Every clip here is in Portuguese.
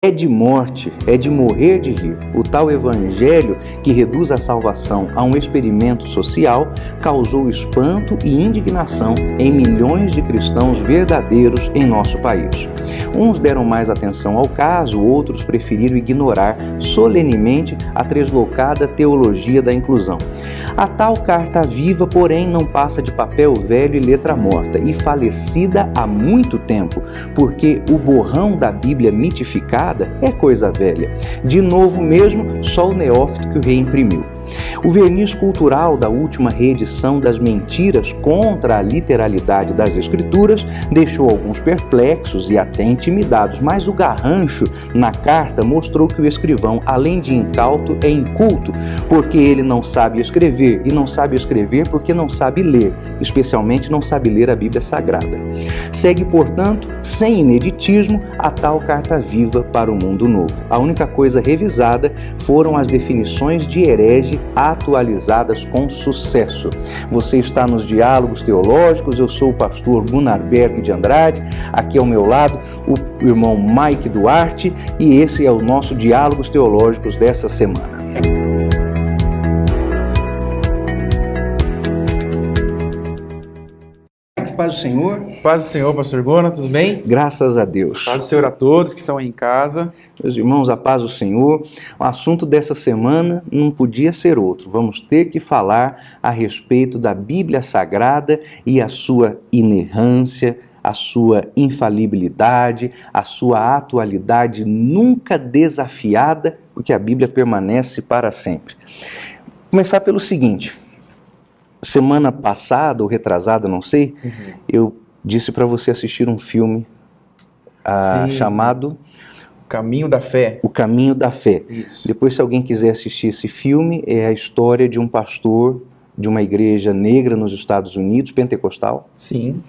É de morte, é de morrer de rir. O tal evangelho que reduz a salvação a um experimento social causou espanto e indignação em milhões de cristãos verdadeiros em nosso país. Uns deram mais atenção ao caso, outros preferiram ignorar solenemente a translocada teologia da inclusão. A tal carta viva, porém, não passa de papel velho e letra morta, e falecida há muito tempo, porque o borrão da Bíblia mitificada é coisa velha. De novo mesmo, só o neófito que o reimprimiu. O verniz cultural da última reedição das mentiras contra a literalidade das Escrituras deixou alguns perplexos e até intimidados, mas o garrancho na carta mostrou que o escrivão, além de incauto, é inculto, porque ele não sabe escrever, e não sabe escrever porque não sabe ler, especialmente não sabe ler a Bíblia Sagrada. Segue, portanto, sem ineditismo, a tal carta viva para o mundo novo. A única coisa revisada foram as definições de herege atualizadas com sucesso. Você está nos Diálogos Teológicos, eu sou o pastor Gunnar Berg de Andrade, aqui ao meu lado o irmão Mike Duarte, e esse é o nosso Diálogos Teológicos dessa semana. Paz do Senhor. Paz do Senhor, pastor Gona, tudo bem? Graças a Deus. Paz do Senhor a todos que estão aí em casa. Meus irmãos, a paz do Senhor. O assunto dessa semana não podia ser outro. Vamos ter que falar a respeito da Bíblia Sagrada e a sua inerrância, a sua infalibilidade, a sua atualidade nunca desafiada, porque a Bíblia permanece para sempre. Vou começar pelo seguinte. Semana passada ou retrasada, não sei, eu disse para você assistir um filme chamado O Caminho da Fé. O Caminho da Fé. Isso. Depois, se alguém quiser assistir esse filme, é a história de um pastor de uma igreja negra nos Estados Unidos, pentecostal. Sim.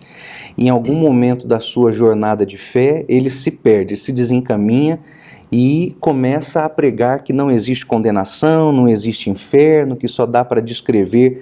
Em algum momento da sua jornada de fé, ele se perde, se desencaminha e começa a pregar que não existe condenação, não existe inferno, que só dá para descrever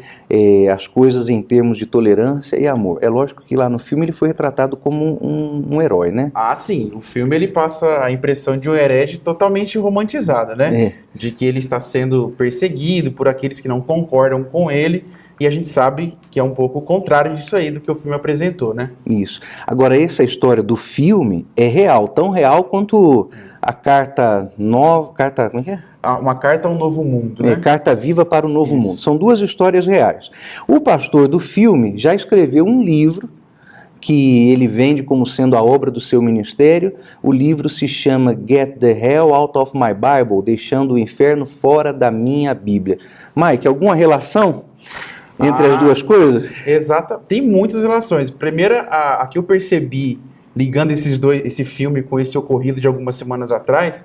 as coisas em termos de tolerância e amor. É lógico que lá no filme ele foi retratado como um herói, né? Ah, sim. O filme ele passa a impressão de um herege totalmente romantizada, né? É. De que ele está sendo perseguido por aqueles que não concordam com ele. E a gente sabe que é um pouco o contrário disso aí do que o filme apresentou, né? Isso. Agora, essa história do filme é real, tão real quanto a carta nova... Como é que é? Uma carta a um novo mundo, né? Carta Viva para o Novo Isso. Mundo. São duas histórias reais. O pastor do filme já escreveu um livro que ele vende como sendo a obra do seu ministério. O livro se chama Get the Hell Out of My Bible, Deixando o Inferno Fora da Minha Bíblia. Mike, alguma relação entre as duas coisas? Exato. Tem muitas relações. Primeira, a que eu percebi, ligando esse filme com esse ocorrido de algumas semanas atrás,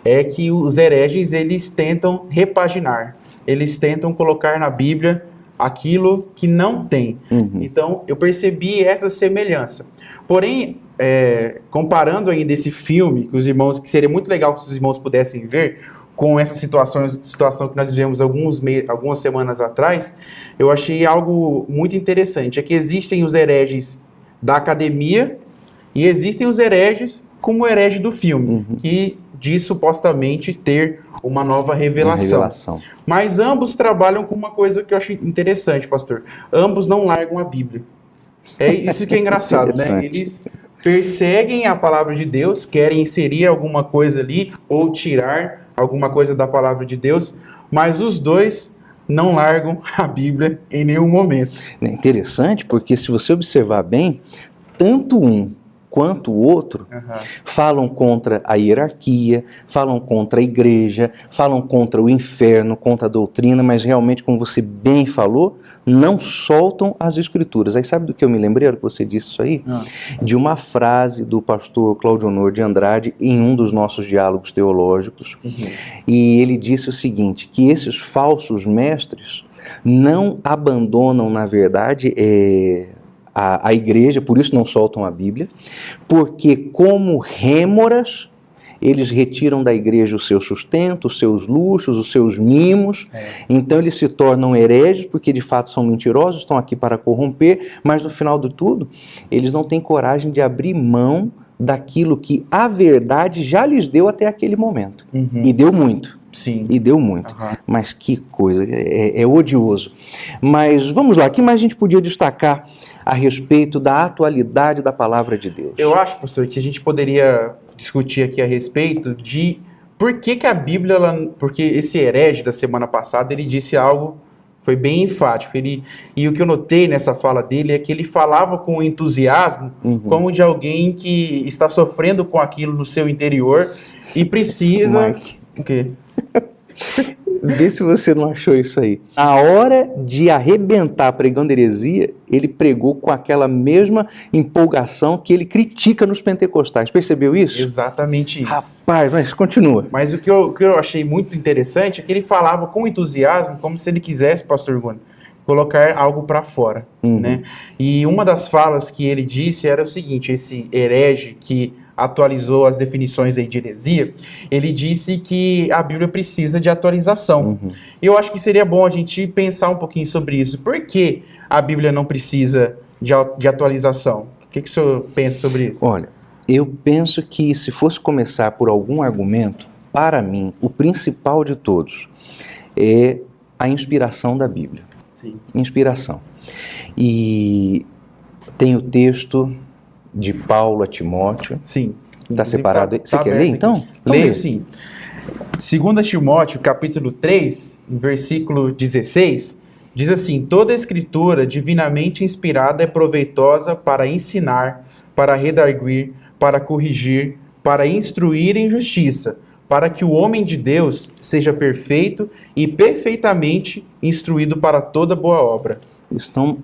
é que os hereges, eles tentam repaginar. Eles tentam colocar na Bíblia aquilo que não tem. Então, eu percebi essa semelhança. Porém, comparando ainda esse filme, que seria muito legal que os irmãos pudessem ver, com essa situação que nós vivemos algumas semanas atrás, eu achei algo muito interessante. É que existem os hereges da academia e existem os hereges como o herege do filme, que diz supostamente ter uma nova revelação. Mas ambos trabalham com uma coisa que eu achei interessante, pastor. Ambos não largam a Bíblia. É isso que é engraçado, né? Eles perseguem a palavra de Deus, querem inserir alguma coisa ali ou tirar alguma coisa da palavra de Deus, mas os dois não largam a Bíblia em nenhum momento. É interessante porque, se você observar bem, tanto um quanto o outro falam contra a hierarquia, falam contra a igreja, falam contra o inferno, contra a doutrina, mas realmente, como você bem falou, não soltam as Escrituras. Aí sabe do que eu me lembrei, que você disse isso aí? De uma frase do pastor Cláudio Honor de Andrade em um dos nossos diálogos teológicos, e ele disse o seguinte, que esses falsos mestres não abandonam, na verdade, a igreja, por isso não soltam a Bíblia, porque como rêmoras, eles retiram da igreja o seu sustento, os seus luxos, os seus mimos, então eles se tornam hereges, porque de fato são mentirosos, estão aqui para corromper, mas no final de tudo, eles não têm coragem de abrir mão daquilo que a verdade já lhes deu até aquele momento. Uhum. E deu muito. Sim. E deu muito. Uhum. Mas que coisa, é odioso. Mas vamos lá, o que mais a gente podia destacar a respeito da atualidade da palavra de Deus? Eu acho, pastor, que a gente poderia discutir aqui a respeito de por que a Bíblia, porque esse herege da semana passada, ele disse algo, foi bem enfático. E o que eu notei nessa fala dele é que ele falava com entusiasmo, como de alguém que está sofrendo com aquilo no seu interior e precisa... Mike. O quê? Vê se você não achou isso aí. A hora de arrebentar pregando heresia, ele pregou com aquela mesma empolgação que ele critica nos pentecostais. Percebeu isso? Exatamente isso. Rapaz, mas continua. Mas o que eu achei muito interessante é que ele falava com entusiasmo, como se ele quisesse, pastor Guna, colocar algo para fora, né? E uma das falas que ele disse era o seguinte, esse herege que atualizou as definições aí de heresia, ele disse que a Bíblia precisa de atualização. E eu acho que seria bom a gente pensar um pouquinho sobre isso. Por que a Bíblia não precisa de atualização? O que o senhor pensa sobre isso? Olha, eu penso que se fosse começar por algum argumento, para mim, o principal de todos é a inspiração da Bíblia. Sim. Inspiração. E tem o texto de Paulo a Timóteo. Sim. Está separado aí? Você quer ler, então? Leio, sim. 2 Timóteo, capítulo 3, versículo 16, diz assim: toda a escritura divinamente inspirada é proveitosa para ensinar, para redarguir, para corrigir, para instruir em justiça, para que o homem de Deus seja perfeito e perfeitamente instruído para toda boa obra. Então,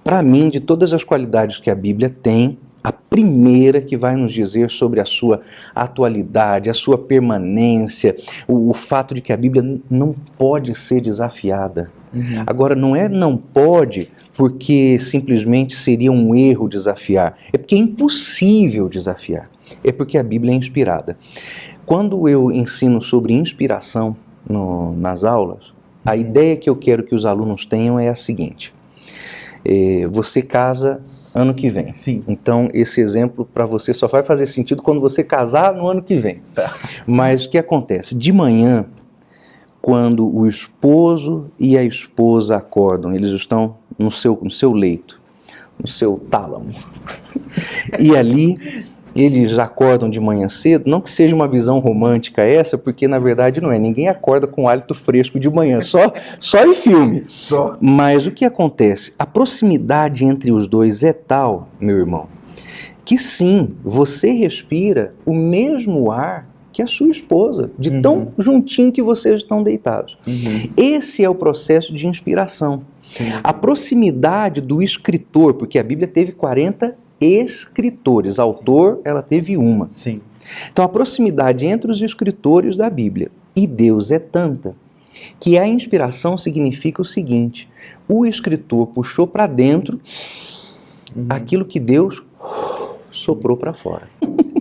para mim, de todas as qualidades que a Bíblia tem, a primeira que vai nos dizer sobre a sua atualidade, a sua permanência, o fato de que a Bíblia não pode ser desafiada. Agora, não pode porque simplesmente seria um erro desafiar. É porque é impossível desafiar. É porque a Bíblia é inspirada. Quando eu ensino sobre inspiração nas aulas, a ideia que eu quero que os alunos tenham é a seguinte. Você casa ano que vem. Sim. Então, esse exemplo para você só vai fazer sentido quando você casar no ano que vem. Tá. Mas o que acontece? De manhã, quando o esposo e a esposa acordam, eles estão no seu leito, no seu tálamo. E ali, eles acordam de manhã cedo, não que seja uma visão romântica essa, porque na verdade não é. Ninguém acorda com hálito fresco de manhã, só em filme. Só. Mas o que acontece? A proximidade entre os dois é tal, meu irmão, que sim, você respira o mesmo ar que a sua esposa, de tão juntinho que vocês estão deitados. Esse é o processo de inspiração. A proximidade do escritor, porque a Bíblia teve 40 escritores, autor, ela teve uma. Sim. Então a proximidade entre os escritores da Bíblia e Deus é tanta que a inspiração significa o seguinte: o escritor puxou para dentro aquilo que Deus soprou para fora.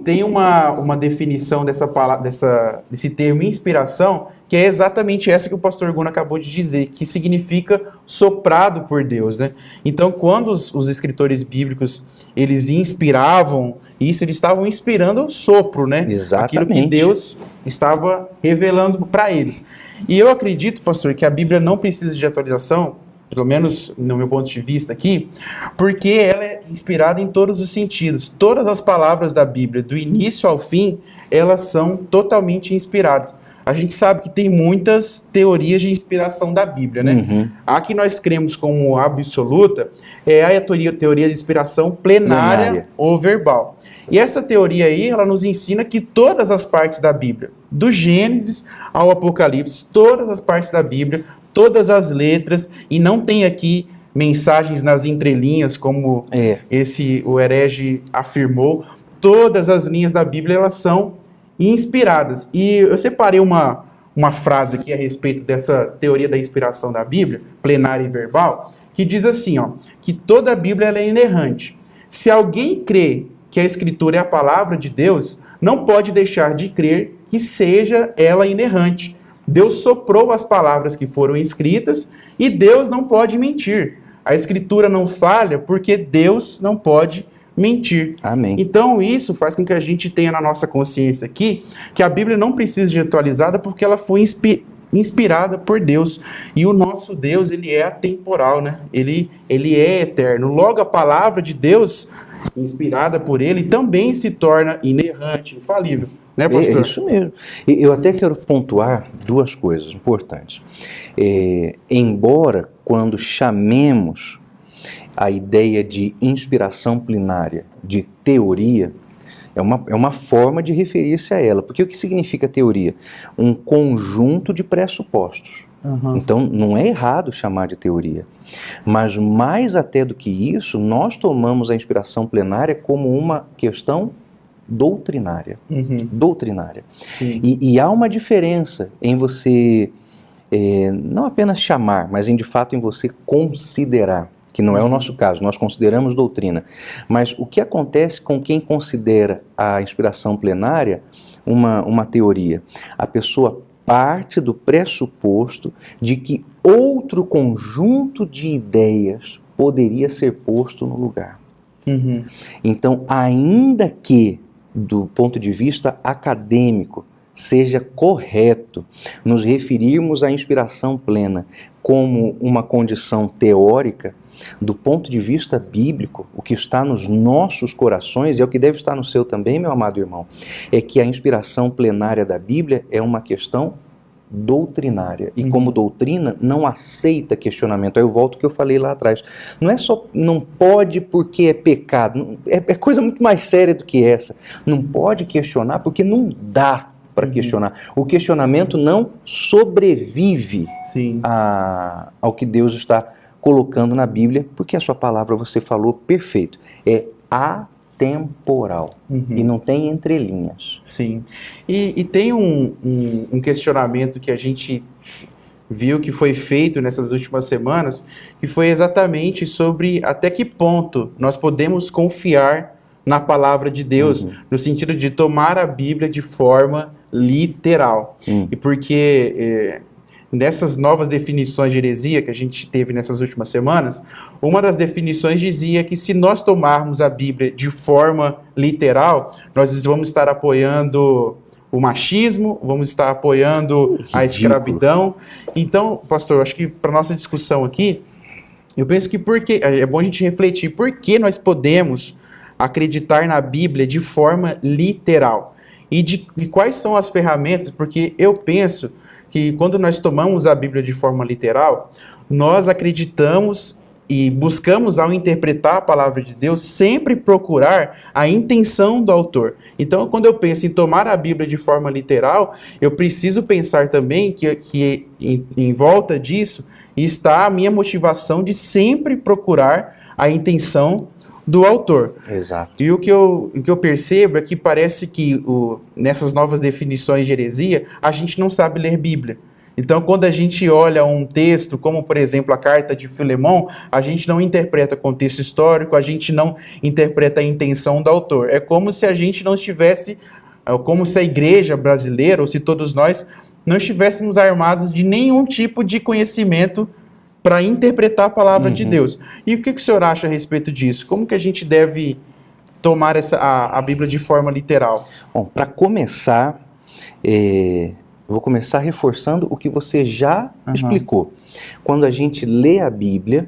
Tem uma definição desse termo inspiração, que é exatamente essa que o pastor Guna acabou de dizer, que significa soprado por Deus, né? Então, quando os escritores bíblicos, eles inspiravam isso, eles estavam inspirando o sopro, né? Exatamente. Aquilo que Deus estava revelando para eles. E eu acredito, pastor, que a Bíblia não precisa de atualização, pelo menos no meu ponto de vista aqui, porque ela é inspirada em todos os sentidos. Todas as palavras da Bíblia, do início ao fim, elas são totalmente inspiradas. A gente sabe que tem muitas teorias de inspiração da Bíblia, né? A que nós cremos como absoluta é a teoria de inspiração plenária ou verbal. E essa teoria aí, ela nos ensina que todas as partes da Bíblia, do Gênesis ao Apocalipse, todas as partes da Bíblia, todas as letras, e não tem aqui mensagens nas entrelinhas, como o herege afirmou, todas as linhas da Bíblia, elas são inspiradas. E eu separei uma frase aqui a respeito dessa teoria da inspiração da Bíblia, plenária e verbal, que diz assim, que toda a Bíblia ela é inerrante. Se alguém crê que a Escritura é a palavra de Deus, não pode deixar de crer que seja ela inerrante. Deus soprou as palavras que foram escritas e Deus não pode mentir. A Escritura não falha porque Deus não pode mentir. Amém. Então isso faz com que a gente tenha na nossa consciência aqui que a Bíblia não precisa de atualizada porque ela foi inspirada por Deus. E o nosso Deus, ele é atemporal, né? Ele é eterno. Logo, a palavra de Deus, inspirada por ele, também se torna inerrante, infalível. Né, pastor? É isso mesmo. Eu até quero pontuar duas coisas importantes. Embora, quando chamemos a ideia de inspiração plenária de teoria, é uma forma de referir-se a ela. Porque o que significa teoria? Um conjunto de pressupostos. Uhum. Então, não é errado chamar de teoria. Mas, mais até do que isso, nós tomamos a inspiração plenária como uma questão doutrinária. Uhum. Doutrinária. Sim. E há uma diferença em você, não apenas chamar, mas de fato em você considerar, que não é o nosso caso, nós consideramos doutrina. Mas o que acontece com quem considera a inspiração plenária uma teoria? A pessoa parte do pressuposto de que outro conjunto de ideias poderia ser posto no lugar. Uhum. Então, ainda que, do ponto de vista acadêmico, seja correto nos referirmos à inspiração plena como uma condição teórica, do ponto de vista bíblico, o que está nos nossos corações, e é o que deve estar no seu também, meu amado irmão, é que a inspiração plenária da Bíblia é uma questão doutrinária, e como doutrina não aceita questionamento. Aí eu volto ao que eu falei lá atrás, não é só não pode porque é pecado, é coisa muito mais séria do que essa. Não pode questionar porque não dá para questionar. O questionamento não sobrevive ao que Deus está colocando na Bíblia, porque a sua palavra, você falou perfeito, é atemporal e não tem entrelinhas. Sim. E tem um questionamento que a gente viu que foi feito nessas últimas semanas, que foi exatamente sobre até que ponto nós podemos confiar na palavra de Deus, no sentido de tomar a Bíblia de forma literal. E porque nessas novas definições de heresia que a gente teve nessas últimas semanas, uma das definições dizia que se nós tomarmos a Bíblia de forma literal, nós vamos estar apoiando o machismo, vamos estar apoiando a escravidão. Então, pastor, acho que para nossa discussão aqui, eu penso que é bom a gente refletir por que nós podemos acreditar na Bíblia de forma literal e quais são as ferramentas, porque eu penso que quando nós tomamos a Bíblia de forma literal, nós acreditamos e buscamos, ao interpretar a palavra de Deus, sempre procurar a intenção do autor. Então, quando eu penso em tomar a Bíblia de forma literal, eu preciso pensar também que em volta disso está a minha motivação de sempre procurar a intenção do autor. Exato. E o que eu percebo é que parece que nessas novas definições de heresia, a gente não sabe ler Bíblia. Então, quando a gente olha um texto, como por exemplo a carta de Filemão, a gente não interpreta contexto histórico, a gente não interpreta a intenção do autor. É como se a gente não estivesse, como se a igreja brasileira, ou se todos nós, não estivéssemos armados de nenhum tipo de conhecimento para interpretar a palavra de Deus. E o que o senhor acha a respeito disso? Como que a gente deve tomar a Bíblia de forma literal? Bom, para começar, eu vou começar reforçando o que você já explicou. Quando a gente lê a Bíblia,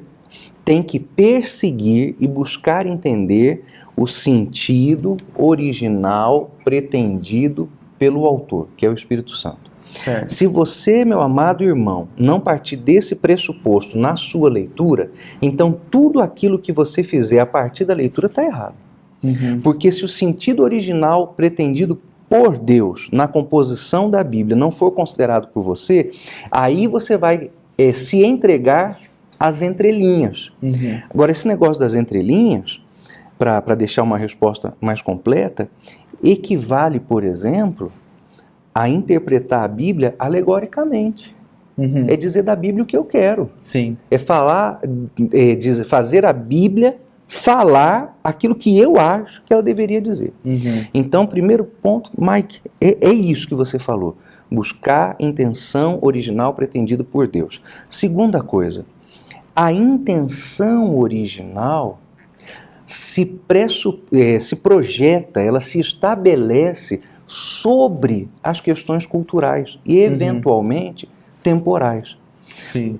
tem que perseguir e buscar entender o sentido original pretendido pelo autor, que é o Espírito Santo. Certo. Se você, meu amado irmão, não partir desse pressuposto na sua leitura, então tudo aquilo que você fizer a partir da leitura está errado. Porque se o sentido original pretendido por Deus na composição da Bíblia não for considerado por você, aí você vai se entregar às entrelinhas. Agora, esse negócio das entrelinhas, para deixar uma resposta mais completa, equivale, por exemplo, a interpretar a Bíblia alegoricamente. É dizer da Bíblia o que eu quero. Sim. É falar, fazer a Bíblia falar aquilo que eu acho que ela deveria dizer. Então, primeiro ponto, Mike, é isso que você falou. Buscar a intenção original pretendida por Deus. Segunda coisa, a intenção original se projeta, ela se estabelece sobre as questões culturais e, eventualmente, temporais. Sim.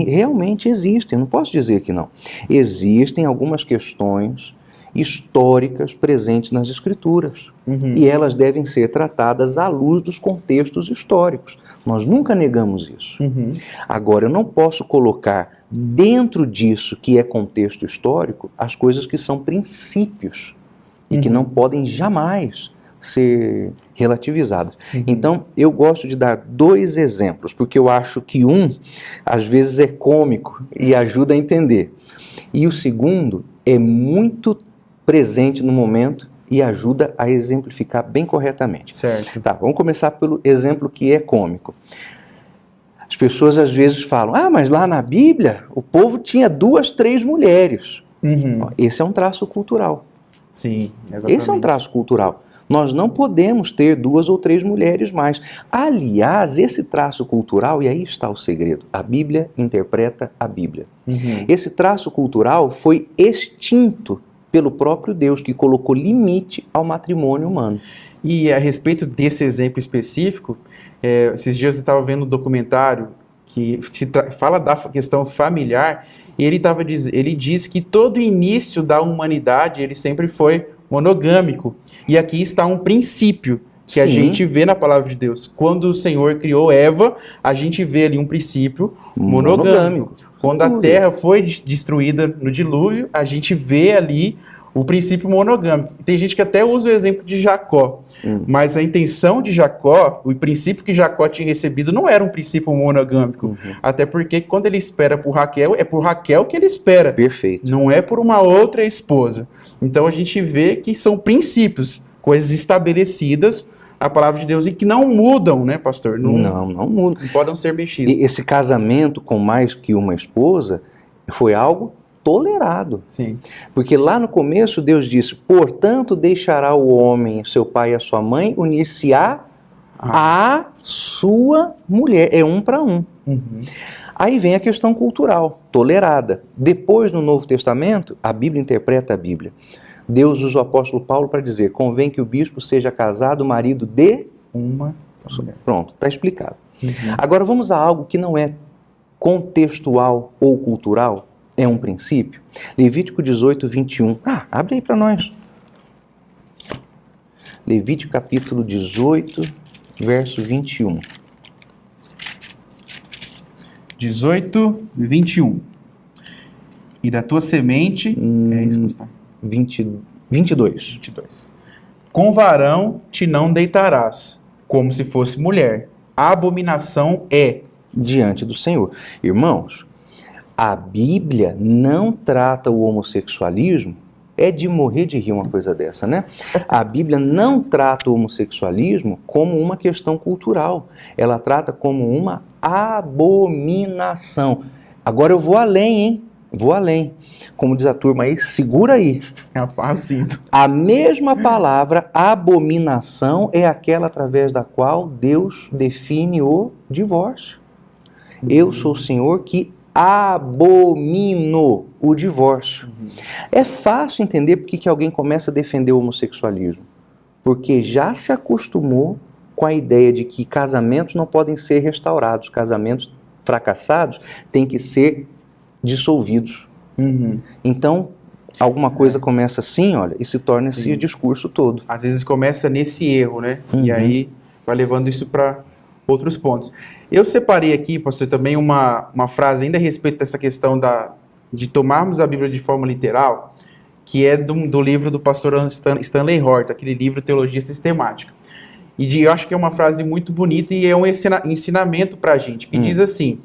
Realmente existem, não posso dizer que não. Existem algumas questões históricas presentes nas Escrituras. E elas devem ser tratadas à luz dos contextos históricos. Nós nunca negamos isso. Agora, eu não posso colocar dentro disso, que é contexto histórico, as coisas que são princípios e que não podem jamais ser relativizadas. Então, eu gosto de dar 2 exemplos, porque eu acho que um, às vezes, é cômico e ajuda a entender. E o segundo é muito presente no momento e ajuda a exemplificar bem corretamente. Certo. Tá, vamos começar pelo exemplo que é cômico. As pessoas às vezes falam, mas lá na Bíblia o povo tinha 2, 3 mulheres. Esse é um traço cultural. Sim, exatamente. Esse é um traço cultural. Nós não podemos ter 2 ou 3 mulheres mais. Aliás, esse traço cultural, e aí está o segredo, a Bíblia interpreta a Bíblia. Esse traço cultural foi extinto pelo próprio Deus, que colocou limite ao matrimônio humano. E a respeito desse exemplo específico, esses dias eu estava vendo um documentário que fala da questão familiar, e ele diz que todo o início da humanidade ele sempre foi monogâmico. E aqui está um princípio que a gente vê na palavra de Deus. Quando o Senhor criou Eva, a gente vê ali um princípio monogâmico. Quando a terra foi destruída no dilúvio, a gente vê ali o princípio monogâmico. Tem gente que até usa o exemplo de Jacó, mas a intenção de Jacó, o princípio que Jacó tinha recebido não era um princípio monogâmico, até porque quando ele espera por Raquel, é por Raquel que ele espera. Perfeito. Não é por uma outra esposa. Então a gente vê que são princípios, coisas estabelecidas, a palavra de Deus, e que não mudam, né, pastor? Não mudam. Não podem ser mexidos. E esse casamento com mais que uma esposa foi algo tolerado. Sim. Porque lá no começo Deus disse, portanto deixará o homem, seu pai e a sua mãe, unir-se-á a sua mulher. É 1 para 1. Aí vem a questão cultural, tolerada. Depois, no Novo Testamento, a Bíblia interpreta a Bíblia. Deus usa o apóstolo Paulo para dizer, convém que o bispo seja casado, marido de uma mulher. Pronto, está explicado. Agora vamos a algo que não é contextual ou cultural, é um princípio. Levítico 18, 21. Abre aí para nós. Levítico capítulo 18, verso 21. 18, 21. E da tua semente... é isso que está. 22. Com varão te não deitarás, como se fosse mulher. A abominação é diante do Senhor. Irmãos, a Bíblia não trata o homossexualismo, é de morrer de rir uma coisa dessa, né? A Bíblia não trata o homossexualismo como uma questão cultural, ela trata como uma abominação. Agora eu vou além, hein? Vou além. Como diz a turma aí, segura aí. A mesma palavra, abominação, é aquela através da qual Deus define o divórcio. Eu sou o Senhor que abomino o divórcio. É fácil entender porque que alguém começa a defender o homossexualismo. Porque já se acostumou com a ideia de que casamentos não podem ser restaurados, casamentos fracassados têm que ser dissolvidos. Então, alguma coisa começa assim, olha, e se torna esse discurso todo. Às vezes começa nesse erro, né? E aí vai levando isso para outros pontos. Eu separei aqui, pastor, também uma frase ainda a respeito dessa questão de tomarmos a Bíblia de forma literal, que é do livro do pastor Stanley Horton, aquele livro Teologia Sistemática. Eu acho que é uma frase muito bonita e é um ensinamento para a gente, que diz assim: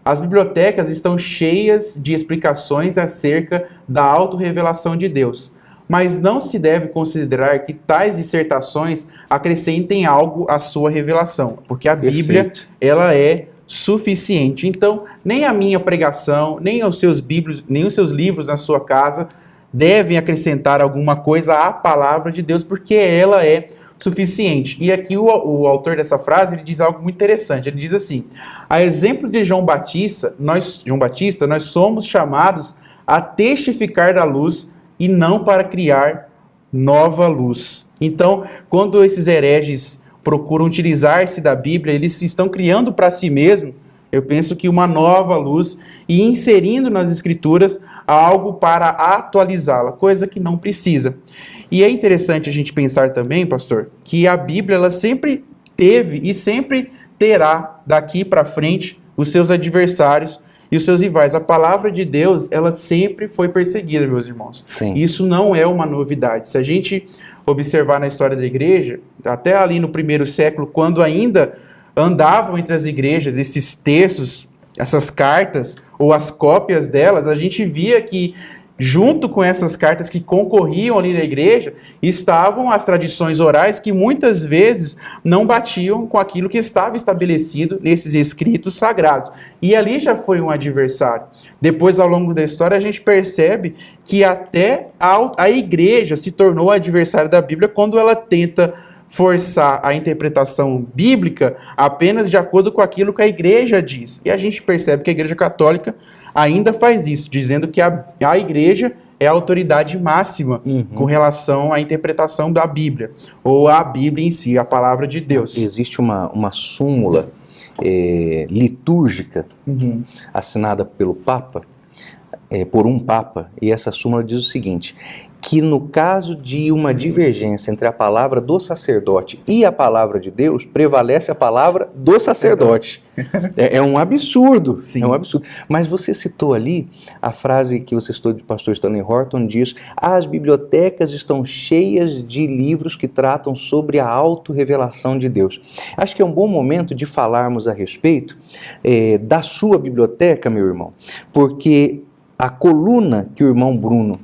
as bibliotecas estão cheias de explicações acerca da autorrevelação de Deus, mas não se deve considerar que tais dissertações acrescentem algo à sua revelação, porque a Bíblia, ela é suficiente. Então, nem a minha pregação, nem os seus livros na sua casa devem acrescentar alguma coisa à palavra de Deus, porque ela é suficiente. E aqui o autor dessa frase, ele diz algo muito interessante. Ele diz assim: a exemplo de João Batista, nós somos chamados a testificar da luz e não para criar nova luz. Então, quando esses hereges procuram utilizar-se da Bíblia, eles estão criando para si mesmos, eu penso que uma nova luz e inserindo nas Escrituras algo para atualizá-la, coisa que não precisa. E é interessante a gente pensar também, pastor, que a Bíblia ela sempre teve e sempre terá daqui para frente os seus adversários e os seus rivais. A palavra de Deus, ela sempre foi perseguida, meus irmãos. Sim. Isso não é uma novidade. Se a gente observar na história da igreja, até ali no primeiro século, quando ainda andavam entre as igrejas esses textos, essas cartas ou as cópias delas, a gente via que junto com essas cartas que concorriam ali na igreja, estavam as tradições orais que muitas vezes não batiam com aquilo que estava estabelecido nesses escritos sagrados. E ali já foi um adversário. Depois, ao longo da história, a gente percebe que até a igreja se tornou adversária da Bíblia quando ela tenta forçar a interpretação bíblica apenas de acordo com aquilo que a igreja diz. E a gente percebe que a Igreja Católica ainda faz isso, dizendo que a igreja é a autoridade máxima com relação à interpretação da Bíblia, ou a Bíblia em si, a palavra de Deus. Existe uma súmula litúrgica assinada pelo Papa, por um Papa, e essa súmula diz o seguinte, que no caso de uma divergência entre a palavra do sacerdote e a palavra de Deus, prevalece a palavra do sacerdote. É um absurdo, Sim. É um absurdo. Mas você citou ali a frase que você citou de pastor Stanley Horton, diz, as bibliotecas estão cheias de livros que tratam sobre a autorrevelação de Deus. Acho que é um bom momento de falarmos a respeito da sua biblioteca, meu irmão, porque a coluna que o irmão Bruno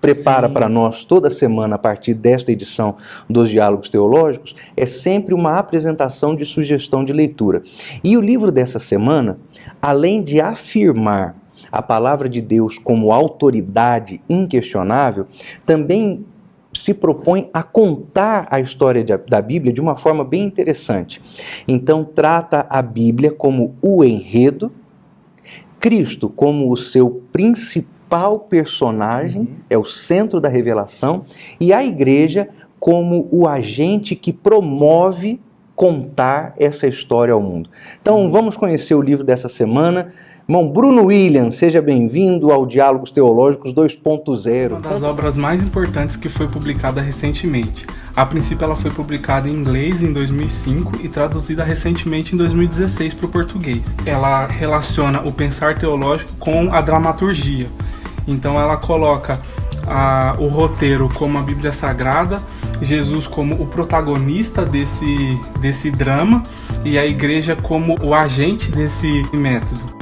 prepara para nós toda semana a partir desta edição dos Diálogos Teológicos, é sempre uma apresentação de sugestão de leitura. E o livro dessa semana, além de afirmar a palavra de Deus como autoridade inquestionável, também se propõe a contar a história da Bíblia de uma forma bem interessante. Então trata a Bíblia como o enredo, Cristo como o seu principal personagem, é o centro da revelação, e a igreja como o agente que promove contar essa história ao mundo. Então vamos conhecer o livro dessa semana. Irmão Bruno Williams, seja bem-vindo ao Diálogos Teológicos 2.0. Uma das obras mais importantes que foi publicada recentemente. A princípio ela foi publicada em inglês em 2005 e traduzida recentemente em 2016 para o português. Ela relaciona o pensar teológico com a dramaturgia. Então ela coloca o roteiro como a Bíblia Sagrada, Jesus como o protagonista desse drama e a igreja como o agente desse método.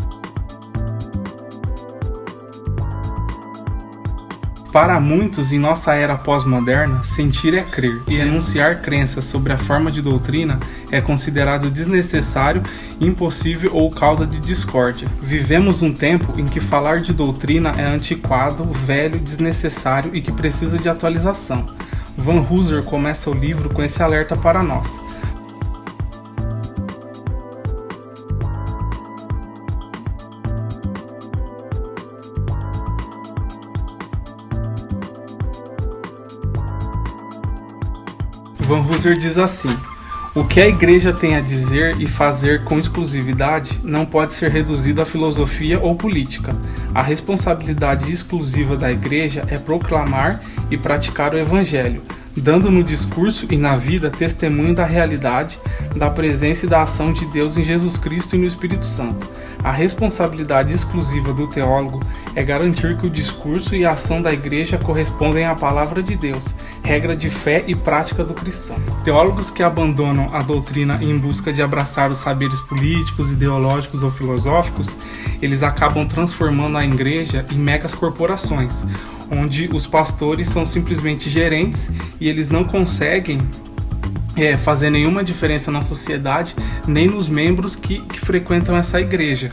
Para muitos, em nossa era pós-moderna, sentir é crer, e enunciar crenças sobre a forma de doutrina é considerado desnecessário, impossível ou causa de discórdia. Vivemos um tempo em que falar de doutrina é antiquado, velho, desnecessário e que precisa de atualização. Van Hooser começa o livro com esse alerta para nós. Van Hooser diz assim: o que a igreja tem a dizer e fazer com exclusividade não pode ser reduzido a filosofia ou política. A responsabilidade exclusiva da igreja é proclamar e praticar o evangelho, dando no discurso e na vida testemunho da realidade, da presença e da ação de Deus em Jesus Cristo e no Espírito Santo. A responsabilidade exclusiva do teólogo é garantir que o discurso e a ação da igreja correspondem à palavra de Deus, regra de fé e prática do cristão. Teólogos que abandonam a doutrina em busca de abraçar os saberes políticos, ideológicos ou filosóficos, eles acabam transformando a igreja em megas corporações, onde os pastores são simplesmente gerentes e eles não conseguem fazer nenhuma diferença na sociedade, nem nos membros que frequentam essa igreja.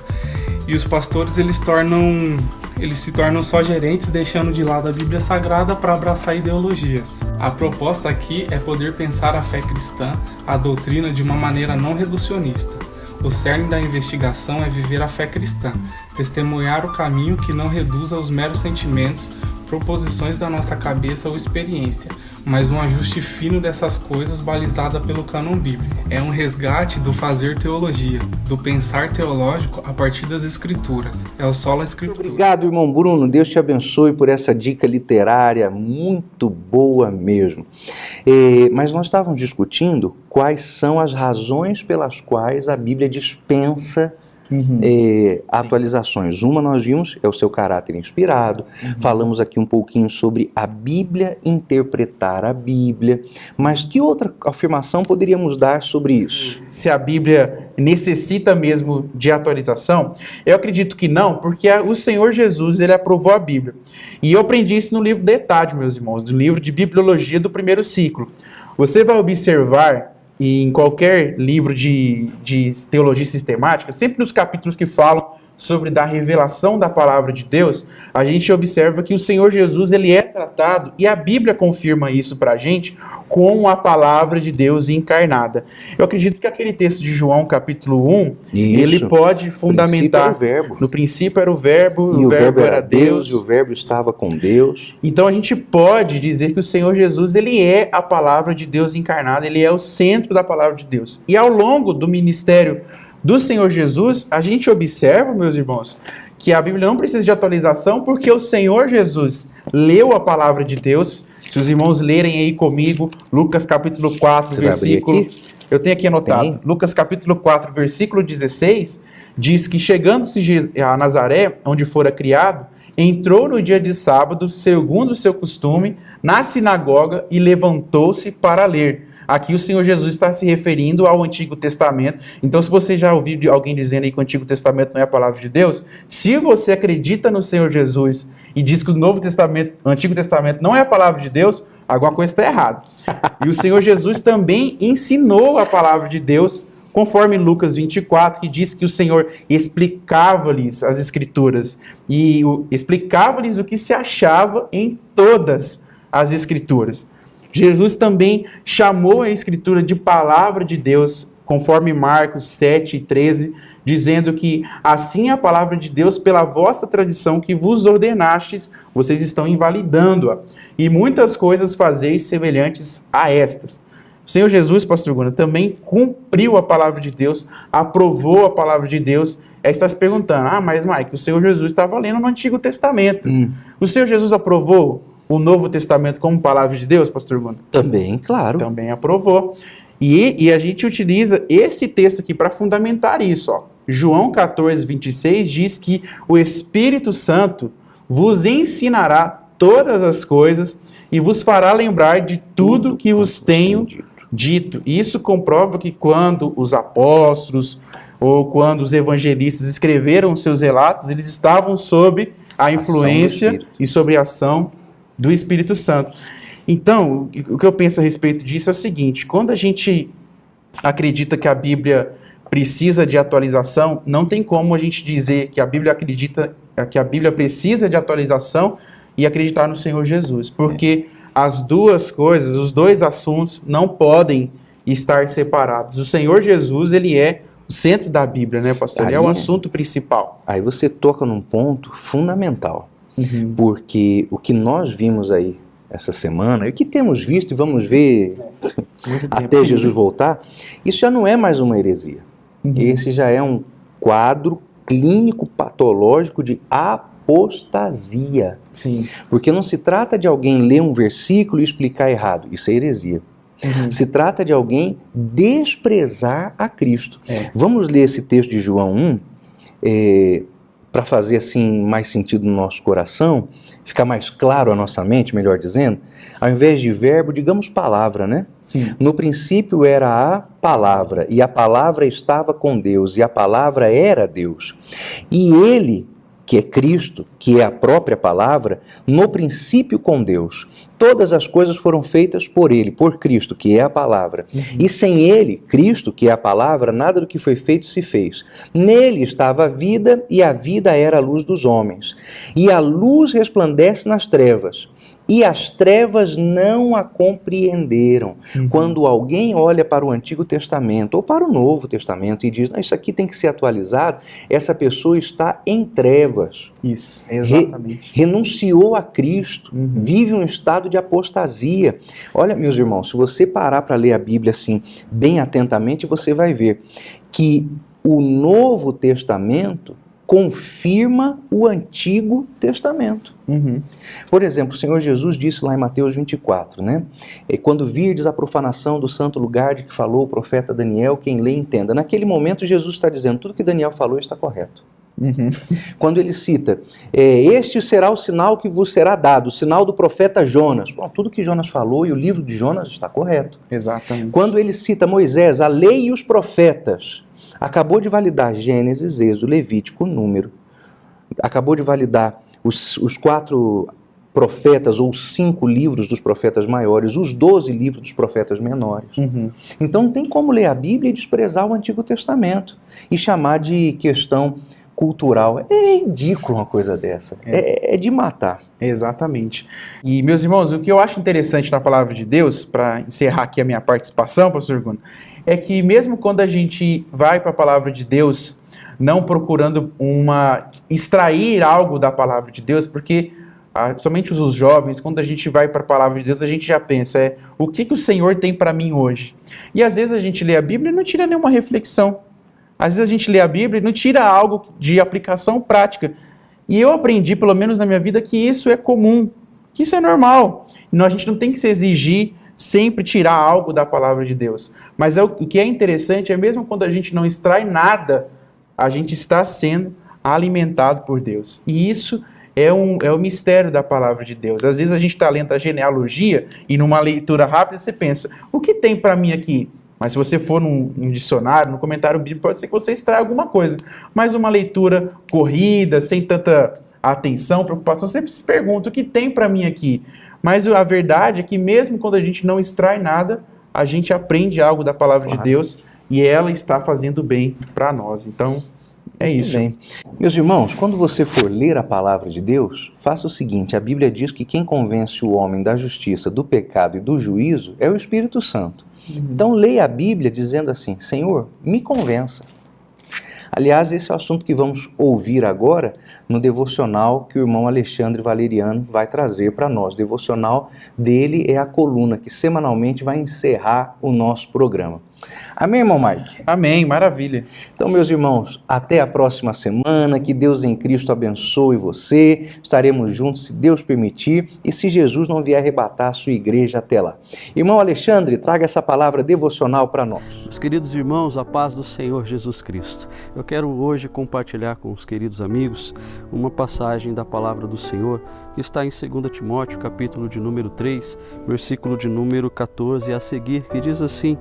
E os pastores eles se tornam só gerentes, deixando de lado a Bíblia Sagrada para abraçar ideologias. A proposta aqui é poder pensar a fé cristã, a doutrina, de uma maneira não reducionista. O cerne da investigação é viver a fé cristã, testemunhar o caminho que não reduz aos meros sentimentos, proposições da nossa cabeça ou experiência, mas um ajuste fino dessas coisas balizada pelo cânon bíblico. É um resgate do fazer teologia, do pensar teológico a partir das escrituras. É o sola escritura. Obrigado, irmão Bruno. Deus te abençoe por essa dica literária muito boa mesmo. Mas nós estávamos discutindo quais são as razões pelas quais a Bíblia dispensa atualizações. Uma nós vimos é o seu caráter inspirado. Falamos aqui um pouquinho sobre a Bíblia, interpretar a Bíblia. Mas que outra afirmação poderíamos dar sobre isso? Se a Bíblia necessita mesmo de atualização, eu acredito que não, porque o Senhor Jesus, ele aprovou a Bíblia. E eu aprendi isso no livro Detade, meus irmãos, do livro de Bibliologia do primeiro ciclo. Você vai observar em qualquer livro de teologia sistemática, sempre nos capítulos que falam sobre da revelação da palavra de Deus, a gente observa que o Senhor Jesus, ele é tratado, e a Bíblia confirma isso pra gente, com a palavra de Deus encarnada. Eu acredito que aquele texto de João, capítulo 1, ele pode fundamentar... No princípio era o verbo, e o verbo era Deus, e o verbo estava com Deus. Então a gente pode dizer que o Senhor Jesus, ele é a palavra de Deus encarnada, ele é o centro da palavra de Deus. E ao longo do ministério do Senhor Jesus, a gente observa, meus irmãos, que a Bíblia não precisa de atualização, porque o Senhor Jesus leu a palavra de Deus. Se os irmãos lerem aí comigo, Lucas capítulo 4, Você versículo... Eu tenho aqui anotado. Tem? Lucas capítulo 4, versículo 16, diz que chegando-se a Nazaré, onde fora criado, entrou no dia de sábado, segundo o seu costume, na sinagoga e levantou-se para ler. Aqui o Senhor Jesus está se referindo ao Antigo Testamento. Então, se você já ouviu alguém dizendo aí que o Antigo Testamento não é a palavra de Deus, se você acredita no Senhor Jesus e diz que o Antigo Testamento não é a palavra de Deus, alguma coisa está errada. E o Senhor Jesus também ensinou a palavra de Deus, conforme Lucas 24, que diz que o Senhor explicava-lhes as Escrituras e explicava-lhes o que se achava em todas as Escrituras. Jesus também chamou a Escritura de palavra de Deus, conforme Marcos 7:13, dizendo que assim a palavra de Deus, pela vossa tradição que vos ordenastes, vocês estão invalidando-a. E muitas coisas fazeis semelhantes a estas. O Senhor Jesus, pastor Guna, também cumpriu a palavra de Deus, aprovou a palavra de Deus. Aí você está se perguntando, mas Mike, o Senhor Jesus estava lendo no Antigo Testamento. O Senhor Jesus aprovou o Novo Testamento como palavra de Deus, pastor Guna? Também, claro. Também aprovou. E a gente utiliza esse texto aqui para fundamentar isso. Ó. João 14:26 diz que o Espírito Santo vos ensinará todas as coisas e vos fará lembrar de tudo que vos tenho dito. Isso comprova que quando os apóstolos ou quando os evangelistas escreveram seus relatos, eles estavam sob a influência e sob a ação do Espírito Santo. Então, o que eu penso a respeito disso é o seguinte: quando a gente acredita que a Bíblia precisa de atualização, não tem como a gente dizer que a Bíblia precisa de atualização e acreditar no Senhor Jesus, porque as duas coisas, os dois assuntos não podem estar separados. O Senhor Jesus, ele é o centro da Bíblia, né, pastor? Ele é o assunto principal. Aí você toca num ponto fundamental. Porque o que nós vimos aí essa semana, e o que temos visto e vamos ver até Jesus voltar, isso já não é mais uma heresia. Esse já é um quadro clínico patológico de apostasia. Sim. Porque não se trata de alguém ler um versículo e explicar errado. Isso é heresia. Se trata de alguém desprezar a Cristo. Vamos ler esse texto de João 1, para fazer assim mais sentido no nosso coração, ficar mais claro a nossa mente, melhor dizendo. Ao invés de verbo, digamos palavra, né? Sim. No princípio era a palavra, e a palavra estava com Deus, e a palavra era Deus. E ele, que é Cristo, que é a própria palavra, no princípio com Deus. Todas as coisas foram feitas por ele, por Cristo, que é a palavra. E sem ele, Cristo, que é a palavra, nada do que foi feito se fez. Nele estava a vida, e a vida era a luz dos homens. E a luz resplandece nas trevas, e as trevas não a compreenderam. Quando alguém olha para o Antigo Testamento ou para o Novo Testamento e diz, não, isso aqui tem que ser atualizado, essa pessoa está em trevas. Isso, exatamente. Renunciou a Cristo, vive um estado de apostasia. Olha, meus irmãos, se você parar para ler a Bíblia assim, bem atentamente, você vai ver que o Novo Testamento confirma o Antigo Testamento. Por exemplo, o Senhor Jesus disse lá em Mateus 24, né? Quando virdes a profanação do santo lugar de que falou o profeta Daniel, quem lê entenda. Naquele momento Jesus está dizendo, tudo que Daniel falou está correto. Quando ele cita, este será o sinal que vos será dado, o sinal do profeta Jonas. Bom, tudo que Jonas falou e o livro de Jonas está correto. Exatamente. Quando ele cita Moisés, a lei e os profetas, acabou de validar Gênesis, Êxodo, Levítico, Número, acabou de validar os 4 profetas ou 5 livros dos profetas maiores, os 12 livros dos profetas menores. Então não tem como ler a Bíblia e desprezar o Antigo Testamento e chamar de questão cultural. É ridículo uma coisa dessa. É de matar. Exatamente. E, meus irmãos, o que eu acho interessante na palavra de Deus, para encerrar aqui a minha participação, pastor Guna, é que mesmo quando a gente vai para a palavra de Deus, não procurando extrair algo da palavra de Deus, porque somente os jovens, quando a gente vai para a palavra de Deus, a gente já pensa, o que o Senhor tem para mim hoje? E às vezes a gente lê a Bíblia e não tira nenhuma reflexão. Às vezes a gente lê a Bíblia e não tira algo de aplicação prática. E eu aprendi, pelo menos na minha vida, que isso é comum, que isso é normal. E a gente não tem que se exigir sempre tirar algo da palavra de Deus. Mas o que é interessante é mesmo quando a gente não extrai nada, a gente está sendo alimentado por Deus. E isso é o mistério da palavra de Deus. Às vezes a gente está lendo a genealogia e numa leitura rápida você pensa, o que tem para mim aqui? Mas se você for num dicionário, no comentário bíblico, pode ser que você extraia alguma coisa. Mas uma leitura corrida, sem tanta atenção, preocupação, você se pergunta, o que tem para mim aqui? Mas a verdade é que mesmo quando a gente não extrai nada, a gente aprende algo da palavra de Deus e ela está fazendo bem para nós. Então, é isso. Bem. Meus irmãos, quando você for ler a palavra de Deus, faça o seguinte, a Bíblia diz que quem convence o homem da justiça, do pecado e do juízo é o Espírito Santo. Então leia a Bíblia dizendo assim, Senhor, me convença. Aliás, esse é o assunto que vamos ouvir agora no devocional que o irmão Alexandre Valeriano vai trazer para nós. O devocional dele é a coluna que semanalmente vai encerrar o nosso programa. Amém, irmão Mike? Amém, maravilha. Então, meus irmãos, até a próxima semana, que Deus em Cristo abençoe você, estaremos juntos se Deus permitir e se Jesus não vier arrebatar a sua igreja até lá. Irmão Alexandre, traga essa palavra devocional para nós. Meus queridos irmãos, a paz do Senhor Jesus Cristo. Eu quero hoje compartilhar com os queridos amigos uma passagem da palavra do Senhor que está em 2 Timóteo, capítulo de número 3, versículo de número 14 a seguir, que diz assim: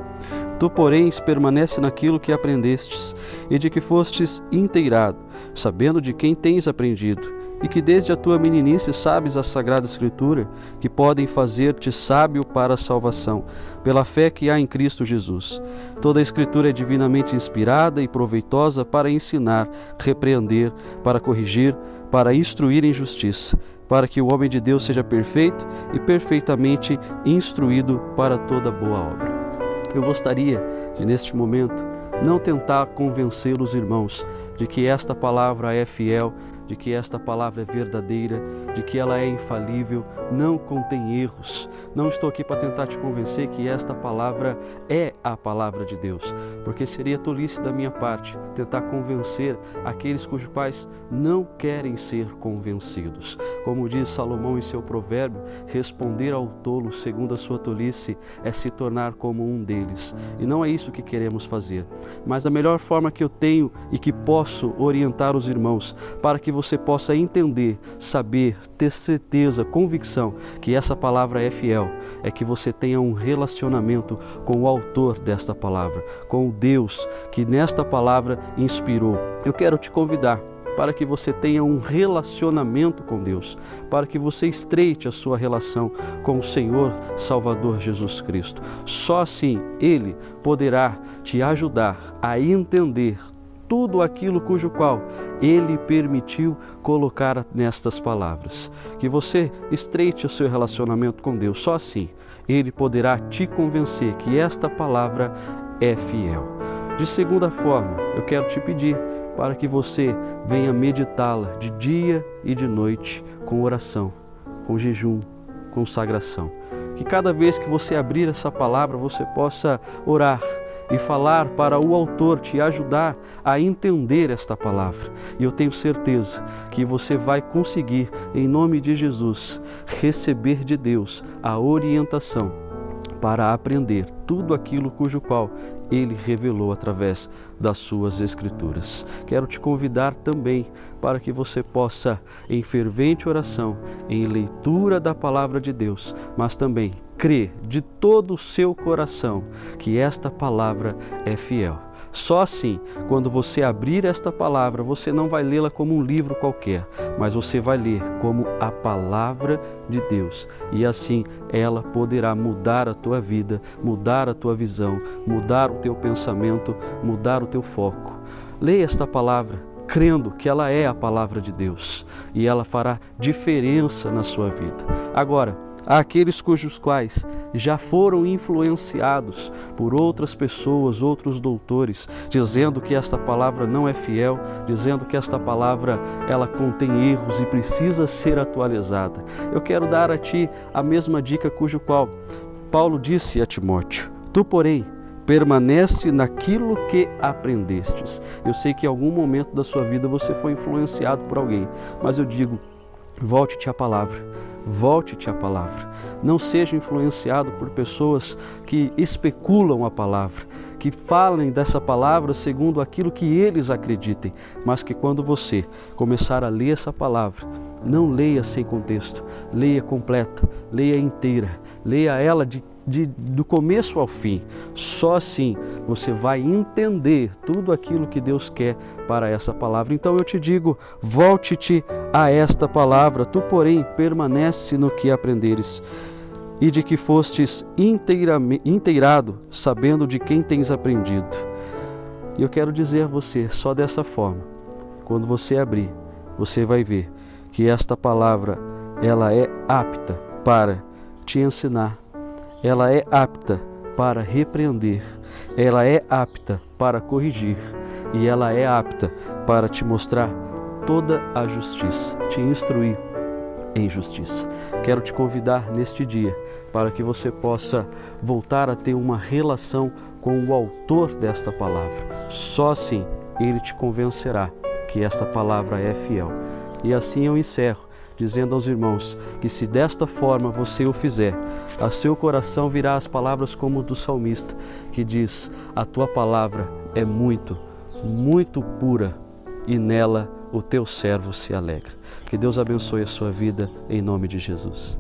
Tu, porém, permanece naquilo que aprendestes e de que fostes inteirado, sabendo de quem tens aprendido, e que desde a tua meninice sabes a Sagrada Escritura, que podem fazer-te sábio para a salvação, pela fé que há em Cristo Jesus. Toda a Escritura é divinamente inspirada e proveitosa para ensinar, repreender, para corrigir, para instruir em justiça, para que o homem de Deus seja perfeito e perfeitamente instruído para toda boa obra. Eu gostaria de, neste momento, não tentar convencer os irmãos de que esta palavra é fiel, de que esta palavra é verdadeira, de que ela é infalível, não contém erros. Não estou aqui para tentar te convencer que esta palavra é a palavra de Deus, porque seria tolice da minha parte tentar convencer aqueles cujos pais não querem ser convencidos. Como diz Salomão em seu provérbio, responder ao tolo segundo a sua tolice é se tornar como um deles. E não é isso que queremos fazer. Mas a melhor forma que eu tenho e que posso orientar os irmãos para que você possa entender, saber, ter certeza, convicção que essa palavra é fiel, é que você tenha um relacionamento com o autor desta palavra, com o Deus que nesta palavra inspirou. Eu quero te convidar para que você tenha um relacionamento com Deus, para que você estreite a sua relação com o Senhor Salvador Jesus Cristo. Só assim Ele poderá te ajudar a entender tudo aquilo cujo qual Ele permitiu colocar nestas palavras. Que você estreite o seu relacionamento com Deus, só assim Ele poderá te convencer que esta palavra é fiel. De segunda forma, eu quero te pedir para que você venha meditá-la de dia e de noite com oração, com jejum, consagração. Que cada vez que você abrir essa palavra, você possa orar e falar para o autor te ajudar a entender esta palavra. E eu tenho certeza que você vai conseguir, em nome de Jesus, receber de Deus a orientação para aprender tudo aquilo cujo qual Ele revelou através das suas Escrituras. Quero te convidar também para que você possa, em fervente oração, em leitura da Palavra de Deus, mas também crer de todo o seu coração que esta palavra é fiel. Só assim, quando você abrir esta palavra, você não vai lê-la como um livro qualquer, mas você vai ler como a palavra de Deus. E assim ela poderá mudar a tua vida, mudar a tua visão, mudar o teu pensamento, mudar o teu foco. Leia esta palavra crendo que ela é a palavra de Deus e ela fará diferença na sua vida. Agora, àqueles cujos quais já foram influenciados por outras pessoas, outros doutores, dizendo que esta palavra não é fiel, dizendo que esta palavra ela contém erros e precisa ser atualizada. Eu quero dar a ti a mesma dica cujo qual Paulo disse a Timóteo: tu, porém, permanece naquilo que aprendestes. Eu sei que em algum momento da sua vida você foi influenciado por alguém, mas eu digo, volte-te à palavra. Volte-te à palavra. Não seja influenciado por pessoas que especulam a palavra, que falem dessa palavra segundo aquilo que eles acreditem, mas que quando você começar a ler essa palavra, não leia sem contexto, leia completa, leia inteira, leia ela do começo ao fim. Só assim você vai entender tudo aquilo que Deus quer para essa palavra. Então eu te digo, volte-te a esta palavra. Tu, porém, permanece no que aprenderes e de que fostes inteirado, sabendo de quem tens aprendido. E eu quero dizer a você, só dessa forma, quando você abrir, você vai ver que esta palavra, ela é apta para te ensinar, ela é apta para repreender, ela é apta para corrigir e ela é apta para te mostrar toda a justiça, te instruir em justiça. Quero te convidar neste dia para que você possa voltar a ter uma relação com o autor desta palavra. Só assim ele te convencerá que esta palavra é fiel. E assim eu encerro dizendo aos irmãos que se desta forma você o fizer, a seu coração virá as palavras como do salmista, que diz: a tua palavra é muito, muito pura e nela o teu servo se alegra. Que Deus abençoe a sua vida em nome de Jesus.